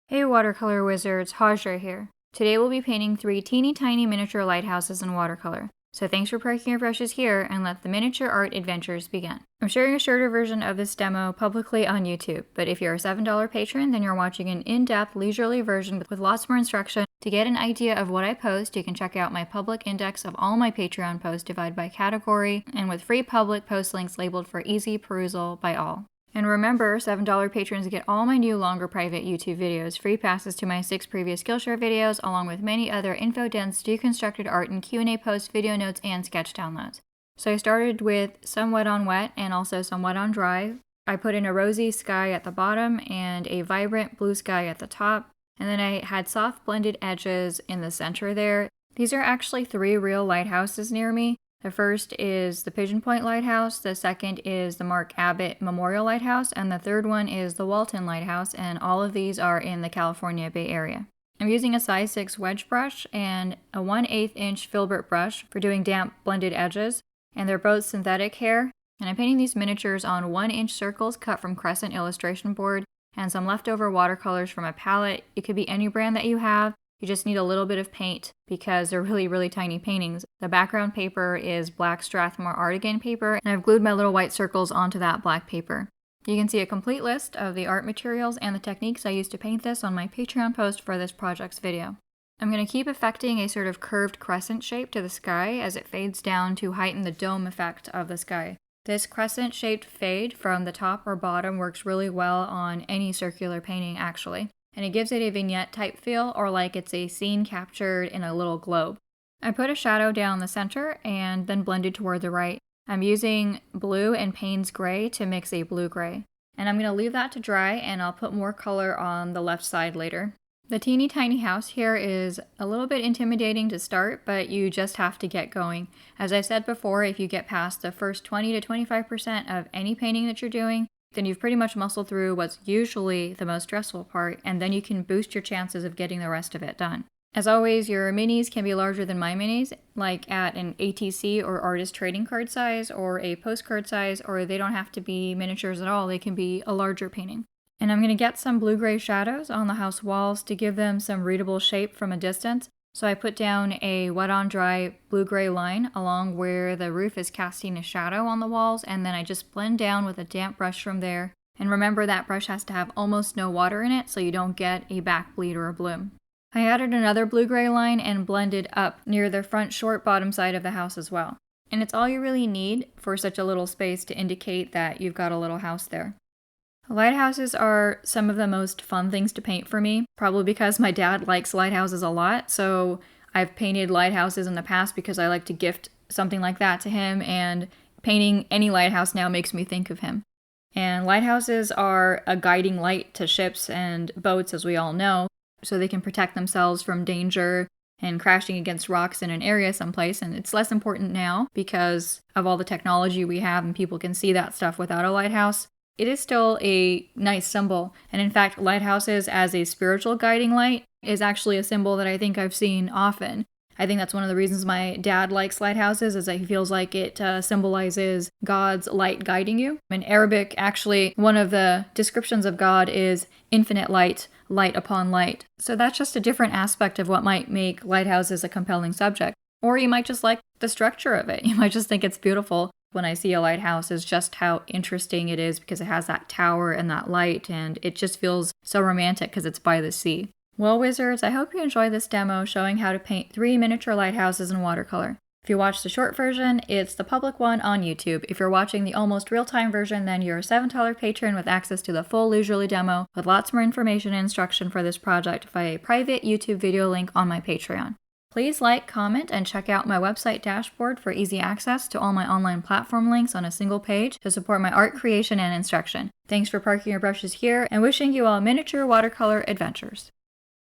Hey watercolor wizards, Hajra here. Today we'll be painting 3 teeny tiny miniature lighthouses in watercolor. So thanks for parking your brushes here and let the miniature art adventures begin. I'm sharing a shorter version of this demo publicly on YouTube, but if you're a $7 patron, then you're watching an in-depth, leisurely version with lots more instruction. To get an idea of what I post, you can check out my public index of all my Patreon posts divided by category, and with free public post links labeled for easy perusal by all. And remember, $7 patrons get all my new longer private YouTube videos, free passes to my 6 previous Skillshare videos, along with many other info-dense deconstructed art and Q&A posts, video notes, and sketch downloads. So I started with some wet on wet and also some wet on dry. I put in a rosy sky at the bottom and a vibrant blue sky at the top. And then I had soft blended edges in the center there. These are actually 3 real lighthouses near me. The first is the Pigeon Point Lighthouse, the second is the Mark Abbott Memorial Lighthouse, and the third one is the Walton Lighthouse, and all of these are in the California Bay Area. I'm using a size 6 wedge brush and a 1/8 inch filbert brush for doing damp blended edges, and they're both synthetic hair. And I'm painting these miniatures on 1-inch circles cut from Crescent illustration board and some leftover watercolors from a palette. It could be any brand that you have. You just need a little bit of paint because they're really tiny paintings. The background paper is black Strathmore Artigan paper, and I've glued my little white circles onto that black paper. You can see a complete list of the art materials and the techniques I used to paint this on my Patreon post for this project's video. I'm going to keep affecting a sort of curved crescent shape to the sky as it fades down to heighten the dome effect of the sky. This crescent-shaped fade from the top or bottom works really well on any circular painting actually. And it gives it a vignette type feel, or like it's a scene captured in a little globe. I put a shadow down the center and then blended toward the right. I'm using blue and Payne's gray to mix a blue-gray. And I'm going to leave that to dry, and I'll put more color on the left side later. The teeny tiny house here is a little bit intimidating to start, but you just have to get going. As I said before, if you get past the first 20 to 25% of any painting that you're doing, then you've pretty much muscled through what's usually the most stressful part, and then you can boost your chances of getting the rest of it done. As always, your minis can be larger than my minis, like at an ATC or artist trading card size or a postcard size, or they don't have to be miniatures at all, they can be a larger painting. And I'm going to get some blue-gray shadows on the house walls to give them some readable shape from a distance. So I put down a wet-on-dry blue-gray line along where the roof is casting a shadow on the walls, and then I just blend down with a damp brush from there. And remember, that brush has to have almost no water in it so you don't get a back bleed or a bloom. I added another blue-gray line and blended up near the front short bottom side of the house as well. And it's all you really need for such a little space to indicate that you've got a little house there. Lighthouses are some of the most fun things to paint for me, probably because my dad likes lighthouses a lot, so I've painted lighthouses in the past because I like to gift something like that to him, and painting any lighthouse now makes me think of him. And lighthouses are a guiding light to ships and boats, as we all know, so they can protect themselves from danger and crashing against rocks in an area someplace, and it's less important now because of all the technology we have and people can see that stuff without a lighthouse. It is still a nice symbol, and in fact, lighthouses as a spiritual guiding light is actually a symbol that I think I've seen often. I think that's one of the reasons my dad likes lighthouses, is that he feels like it symbolizes God's light guiding you. In Arabic, actually, one of the descriptions of God is infinite light, light upon light. So that's just a different aspect of what might make lighthouses a compelling subject. Or you might just like the structure of it. You might just think it's beautiful. When I see a lighthouse, is just how interesting it is because it has that tower and that light, and it just feels so romantic because it's by the sea. Well, wizards, I hope you enjoyed this demo showing how to paint 3 miniature lighthouses in watercolor. If you watched the short version, it's the public one on YouTube. If you're watching the almost real-time version, then you're a $7 patron with access to the full leisurely demo with lots more information and instruction for this project via a private YouTube video link on my Patreon. Please like, comment, and check out my website dashboard for easy access to all my online platform links on a single page to support my art creation and instruction. Thanks for parking your brushes here, and wishing you all miniature watercolor adventures.